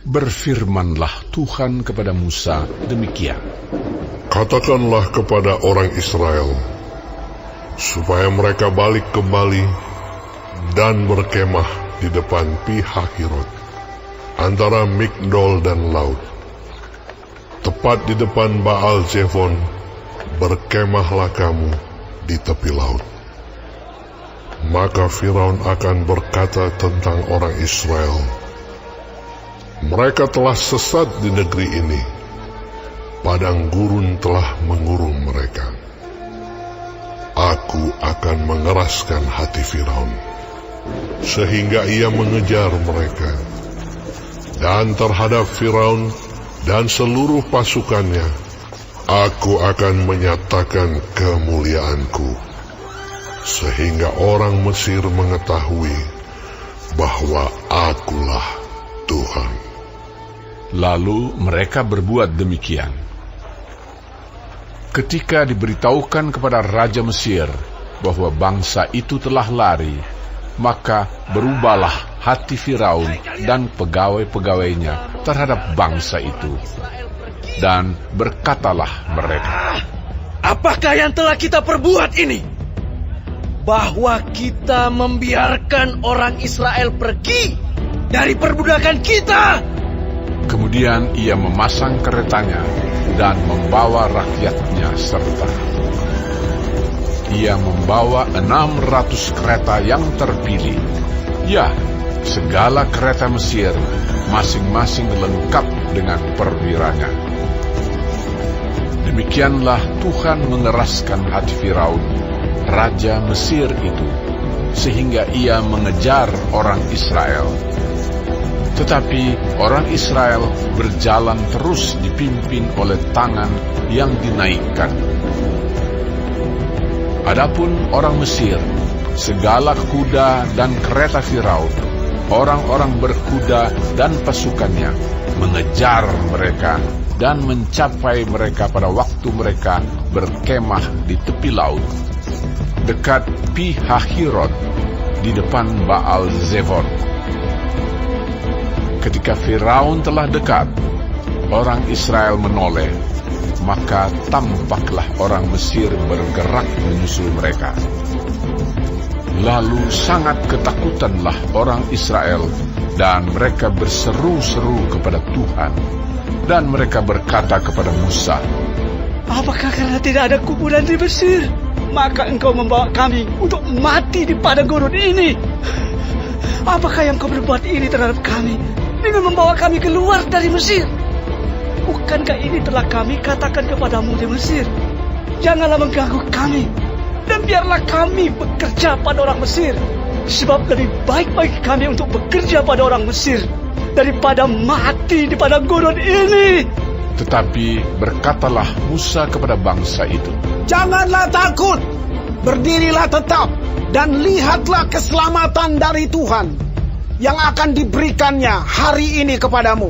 Berfirmanlah Tuhan kepada Musa demikian. Katakanlah kepada orang Israel, supaya mereka balik kembali dan berkemah di depan Pi-hahirot, antara Migdol dan laut. Tepat di depan Baal Zefon, berkemahlah kamu di tepi laut. Maka Firaun akan berkata tentang orang Israel, mereka telah sesat di negeri ini, padang gurun telah mengurung mereka. Aku akan mengeraskan hati Firaun, sehingga ia mengejar mereka. Dan terhadap Firaun dan seluruh pasukannya, aku akan menyatakan kemuliaanku, sehingga orang Mesir mengetahui bahwa akulah Tuhan. Lalu mereka berbuat demikian. Ketika diberitahukan kepada Raja Mesir bahwa bangsa itu telah lari, maka berubahlah hati Firaun dan pegawai-pegawainya terhadap bangsa itu. Dan berkatalah mereka, apakah yang telah kita perbuat ini? Bahwa kita membiarkan orang Israel pergi dari perbudakan kita. Kemudian ia memasang keretanya dan membawa rakyatnya serta. Ia membawa 600 kereta yang terpilih. Ya, segala kereta Mesir, masing-masing lengkap dengan perwiranya. Demikianlah Tuhan mengeraskan hati Firaun, Raja Mesir itu, sehingga ia mengejar orang Israel. Tetapi orang Israel berjalan terus dipimpin oleh tangan yang dinaikkan. Adapun orang Mesir, segala kuda dan kereta Firaun, orang-orang berkuda dan pasukannya, mengejar mereka dan mencapai mereka pada waktu mereka berkemah di tepi laut, dekat Pi-hahirot, di depan Baal Zefon. Ketika Firaun telah dekat, orang Israel menoleh, maka tampaklah orang Mesir bergerak menyusul mereka. Lalu sangat ketakutanlah orang Israel, dan mereka berseru-seru kepada Tuhan. Dan mereka berkata kepada Musa, apakah karena tidak ada kuburan di Mesir, maka engkau membawa kami untuk mati di padang gurun ini? Apakah yang kau berbuat ini terhadap kami dengan membawa kami keluar dari Mesir? Bukankah ini telah kami katakan kepadamu di Mesir? Janganlah mengganggu kami, dan biarlah kami bekerja pada orang Mesir, sebab lebih baik bagi kami untuk bekerja pada orang Mesir daripada mati di padang gurun ini. Tetapi berkatalah Musa kepada bangsa itu, janganlah takut, berdirilah tetap, dan lihatlah keselamatan dari Tuhan yang akan diberikannya hari ini kepadamu.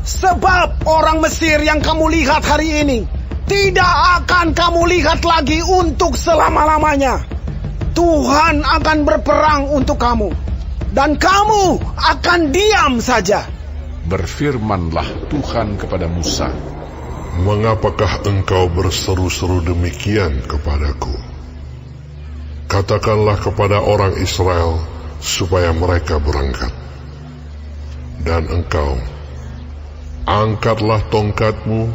Sebab orang Mesir yang kamu lihat hari ini tidak akan kamu lihat lagi untuk selama-lamanya. Tuhan akan berperang untuk kamu, dan kamu akan diam saja. Berfirmanlah Tuhan kepada Musa, mengapakah engkau berseru-seru demikian kepadaku? Katakanlah kepada orang Israel supaya mereka berangkat. Dan engkau, angkatlah tongkatmu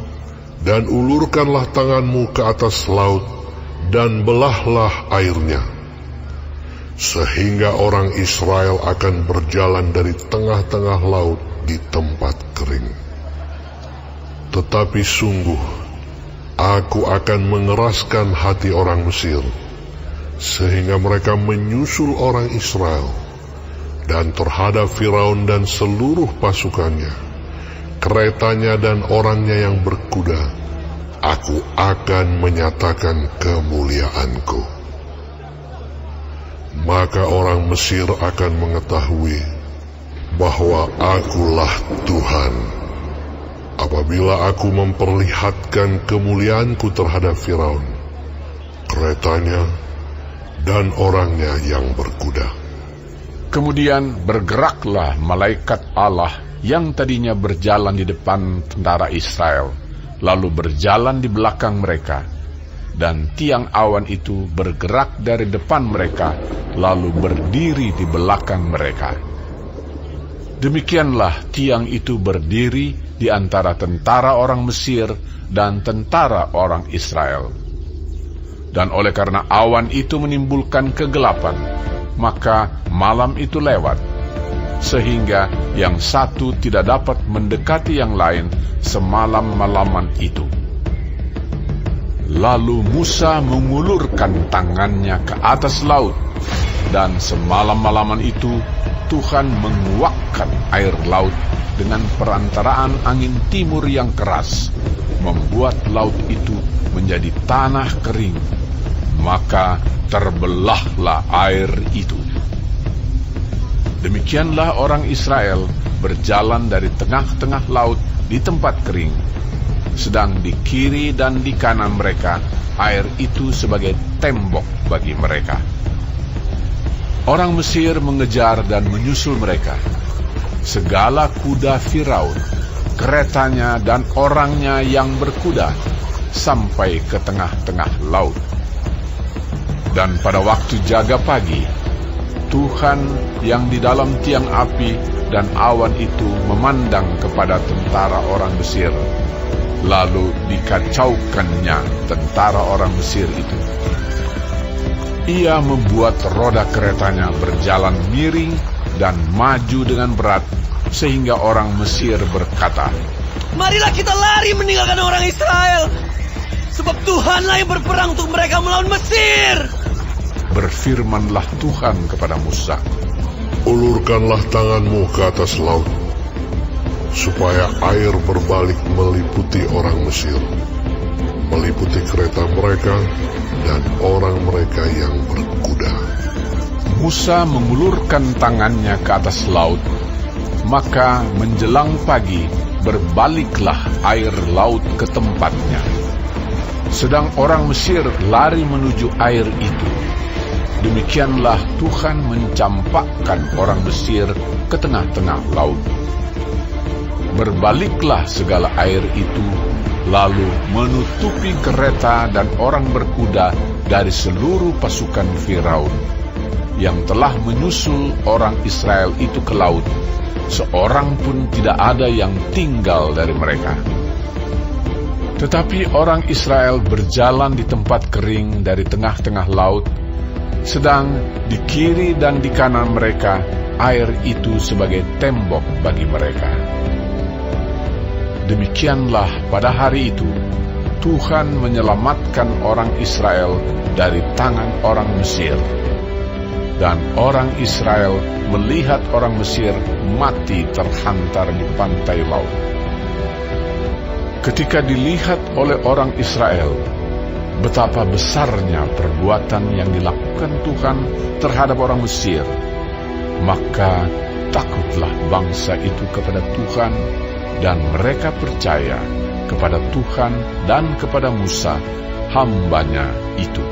dan ulurkanlah tanganmu ke atas laut dan belahlah airnya, sehingga orang Israel akan berjalan dari tengah-tengah laut di tempat kering. Tetapi sungguh, aku akan mengeraskan hati orang Mesir, sehingga mereka menyusul orang Israel, dan terhadap Firaun dan seluruh pasukannya, keretanya dan orangnya yang berkuda, aku akan menyatakan kemuliaanku. Maka orang Mesir akan mengetahui bahwa akulah Tuhan, apabila aku memperlihatkan kemuliaanku terhadap Firaun, keretanya, dan orangnya yang berkuda. Kemudian bergeraklah malaikat Allah yang tadinya berjalan di depan tentara Israel, lalu berjalan di belakang mereka, dan tiang awan itu bergerak dari depan mereka, lalu berdiri di belakang mereka. Demikianlah tiang itu berdiri di antara tentara orang Mesir dan tentara orang Israel. Dan oleh karena awan itu menimbulkan kegelapan, maka malam itu lewat, sehingga yang satu tidak dapat mendekati yang lain semalam-malaman itu. Lalu Musa mengulurkan tangannya ke atas laut, dan semalam-malaman itu Tuhan menguakkan air laut dengan perantaraan angin timur yang keras, membuat laut itu menjadi tanah kering, maka terbelahlah air itu. Demikianlah orang Israel berjalan dari tengah-tengah laut di tempat kering, sedang di kiri dan di kanan mereka air itu sebagai tembok bagi mereka. Orang Mesir mengejar dan menyusul mereka. Segala kuda Firaun, keretanya dan orangnya yang berkuda, sampai ke tengah-tengah laut. Dan pada waktu jaga pagi, Tuhan yang di dalam tiang api dan awan itu memandang kepada tentara orang Mesir, lalu dikacaukannya tentara orang Mesir itu. Ia membuat roda keretanya berjalan miring dan maju dengan berat, sehingga orang Mesir berkata, "Marilah kita lari meninggalkan orang Israel, sebab Tuhanlah yang berperang untuk mereka melawan Mesir." Berfirmanlah Tuhan kepada Musa, Ulurkanlah tanganmu ke atas laut, supaya air berbalik meliputi orang Mesir, meliputi kereta mereka dan orang mereka yang berkuda. Musa mengulurkan tangannya ke atas laut, maka menjelang pagi berbaliklah air laut ke tempatnya. Sedang orang Mesir lari menuju air itu. Demikianlah Tuhan mencampakkan orang Mesir ke tengah-tengah laut. Berbaliklah segala air itu, lalu menutupi kereta dan orang berkuda dari seluruh pasukan Firaun, yang telah menyusul orang Israel itu ke laut. Seorang pun tidak ada yang tinggal dari mereka. Tetapi orang Israel berjalan di tempat kering dari tengah-tengah laut, sedang di kiri dan di kanan mereka air itu sebagai tembok bagi mereka. Demikianlah pada hari itu Tuhan menyelamatkan orang Israel dari tangan orang Mesir. Dan orang Israel melihat orang Mesir mati terhantar di pantai laut. Ketika dilihat oleh orang Israel betapa besarnya perbuatan yang dilakukan Tuhan terhadap orang Mesir, maka takutlah bangsa itu kepada Tuhan, dan mereka percaya kepada Tuhan dan kepada Musa, hamba-Nya itu.